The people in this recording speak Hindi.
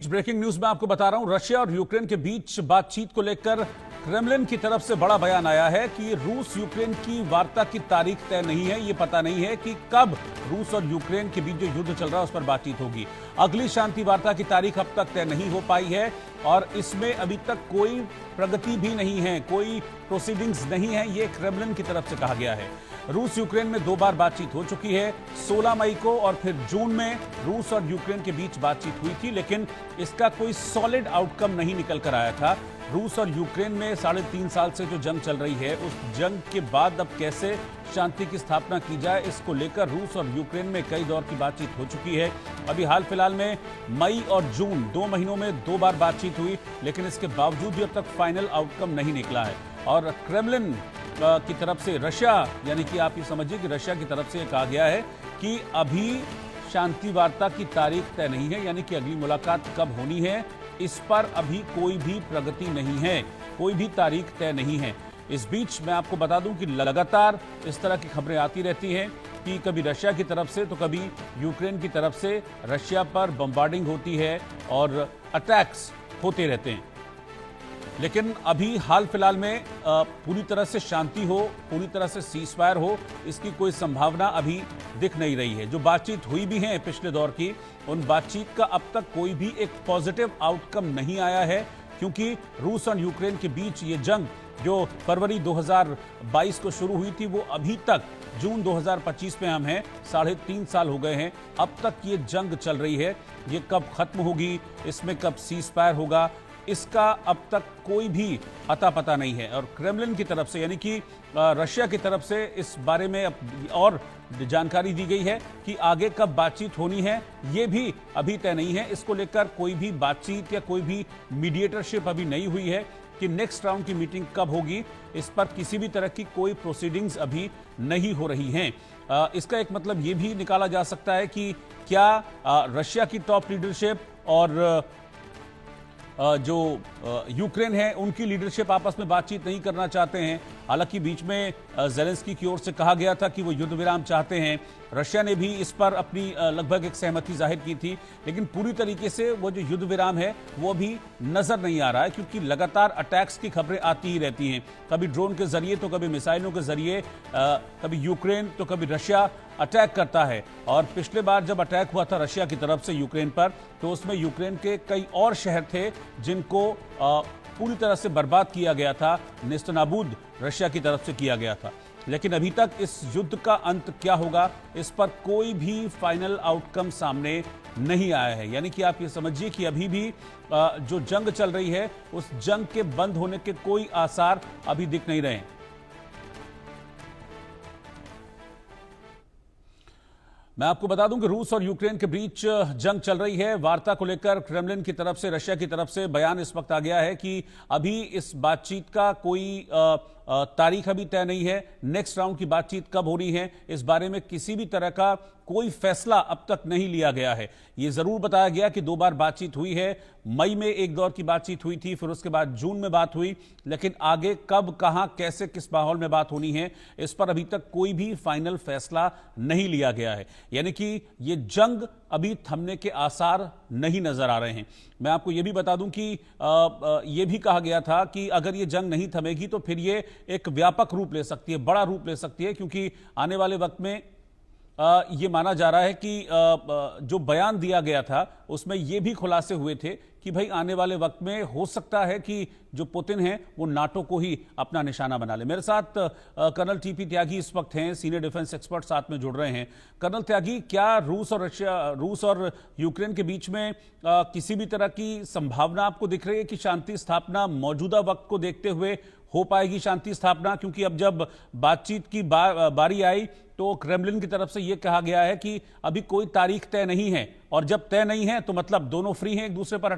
ब्रेकिंग न्यूज में आपको बता रहा हूं, रशिया और यूक्रेन के बीच बातचीत को लेकर क्रेमलिन की तरफ से बड़ा बयान आया है कि रूस यूक्रेन की वार्ता की तारीख तय नहीं है। ये पता नहीं है कि कब रूस और यूक्रेन के बीच जो युद्ध चल रहा है उस पर बातचीत होगी। अगली शांति वार्ता की तारीख अब तक तय नहीं हो पाई है और इसमें अभी तक कोई प्रगति भी नहीं है, कोई प्रोसीडिंग्स नहीं है, ये क्रेमलिन की तरफ से कहा गया है। रूस यूक्रेन में 2 बार बातचीत हो चुकी है, 16 मई को और फिर जून में रूस और यूक्रेन के बीच बातचीत हुई थी, लेकिन इसका कोई सॉलिड आउटकम नहीं निकल कर आया था। रूस और यूक्रेन में 3.5 साल से जो जंग चल रही है, उस जंग के बाद अब कैसे शांति की स्थापना की जाए, इसको लेकर रूस और यूक्रेन में कई दौर की बातचीत हो चुकी है। अभी हाल फिलहाल में मई और जून 2 महीनों में 2 बार बातचीत हुई, लेकिन इसके बावजूद भी अब तक फाइनल आउटकम नहीं निकला है। और क्रेमलिन की तरफ से रशिया, यानी कि आप ये समझिए कि रशिया की तरफ से कहा गया है कि अभी शांति वार्ता की तारीख तय नहीं है, यानी कि अगली मुलाकात कब होनी है इस पर अभी कोई भी प्रगति नहीं है, कोई भी तारीख तय नहीं है। इस बीच मैं आपको बता दूं कि लगातार इस तरह की खबरें आती रहती हैं कि कभी रशिया की तरफ से तो कभी यूक्रेन की तरफ से रशिया पर बम्बार्डिंग होती है और अटैक्स होते रहते हैं। लेकिन अभी हाल फिलहाल में पूरी तरह से शांति हो, पूरी तरह से सीजफायर हो, इसकी कोई संभावना अभी दिख नहीं रही है। जो बातचीत हुई भी है पिछले दौर की, उन बातचीत का अब तक कोई भी एक पॉजिटिव आउटकम नहीं आया है, क्योंकि रूस और यूक्रेन के बीच ये जंग जो फरवरी 2022 को शुरू हुई थी, वो अभी तक जून 2025 में हम हैं, 3.5 साल हो गए हैं, अब तक ये जंग चल रही है। ये कब खत्म होगी, इसमें कब सीजफायर होगा, इसका अब तक कोई भी अता पता नहीं है। और क्रेमलिन की तरफ से, यानी कि रशिया की तरफ से इस बारे में और जानकारी दी गई है कि आगे कब बातचीत होनी है, ये भी अभी तय नहीं है। इसको लेकर कोई भी बातचीत या कोई भी मीडिएटरशिप अभी नहीं हुई है कि नेक्स्ट राउंड की मीटिंग कब होगी, इस पर किसी भी तरह की कोई प्रोसीडिंग्स अभी नहीं हो रही हैं। इसका एक मतलब ये भी निकाला जा सकता है कि क्या रशिया की टॉप लीडरशिप और जो यूक्रेन है उनकी लीडरशिप आपस में बातचीत नहीं करना चाहते हैं। हालांकि बीच में ज़ेलेंस्की की ओर से कहा गया था कि वो युद्ध विराम चाहते हैं। रशिया ने भी इस पर अपनी लगभग एक सहमति जाहिर की थी, लेकिन पूरी तरीके से वो जो युद्ध विराम है वो अभी नजर नहीं आ रहा है, क्योंकि लगातार अटैक्स की खबरें आती ही रहती हैं। कभी ड्रोन के जरिए तो कभी मिसाइलों के जरिए, कभी यूक्रेन तो कभी रशिया अटैक करता है। और पिछले बार जब अटैक हुआ था रशिया की तरफ से यूक्रेन पर, तो उसमें यूक्रेन के कई और शहर थे जिनको पूरी तरह से बर्बाद किया गया था, नेस्तनाबूद रशिया की तरफ से किया गया था। लेकिन अभी तक इस युद्ध का अंत क्या होगा, इस पर कोई भी फाइनल आउटकम सामने नहीं आया है। यानी कि आप ये समझिए कि अभी भी जो जंग चल रही है, उस जंग के बंद होने के कोई आसार अभी दिख नहीं रहे हैं। मैं आपको बता दूं कि रूस और यूक्रेन के बीच जंग चल रही है। वार्ता को लेकर क्रेमलिन की तरफ से, रशिया की तरफ से बयान इस वक्त आ गया है कि अभी इस बातचीत का कोई तारीख अभी तय नहीं है। नेक्स्ट राउंड की बातचीत कब हो रही है, इस बारे में किसी भी तरह का कोई फैसला अब तक नहीं लिया गया है। यह जरूर बताया गया कि 2 बार बातचीत हुई है। मई में एक दौर की बातचीत हुई थी, फिर उसके बाद जून में बात हुई, लेकिन आगे कब, कहां, कैसे, किस माहौल में बात होनी है, इस पर अभी तक कोई भी फाइनल फैसला नहीं लिया गया है। यानी कि ये जंग अभी थमने के आसार नहीं नजर आ रहे हैं। मैं आपको यह भी बता दूं कि यह भी कहा गया था कि अगर ये जंग नहीं थमेगी तो फिर ये एक व्यापक रूप ले सकती है, बड़ा रूप ले सकती है, क्योंकि आने वाले वक्त में ये माना जा रहा है कि जो बयान दिया गया था उसमें ये भी खुलासे हुए थे कि भाई आने वाले वक्त में हो सकता है कि जो पुतिन है वो नाटो को ही अपना निशाना बना ले। मेरे साथ कर्नल टीपी त्यागी इस वक्त हैं, सीनियर डिफेंस एक्सपर्ट साथ में जुड़ रहे हैं। कर्नल त्यागी, क्या रूस और यूक्रेन के बीच में किसी भी तरह की संभावना आपको दिख रही है कि शांति स्थापना मौजूदा वक्त को देखते हुए हो पाएगी शांति स्थापना? क्योंकि अब जब बातचीत की बारी आई तो क्रेमलिन की तरफ से यह कहा गया है कि अभी कोई तारीख तय नहीं है, और जब तय नहीं है तो मतलब दोनों फ्री हैं एक दूसरे पर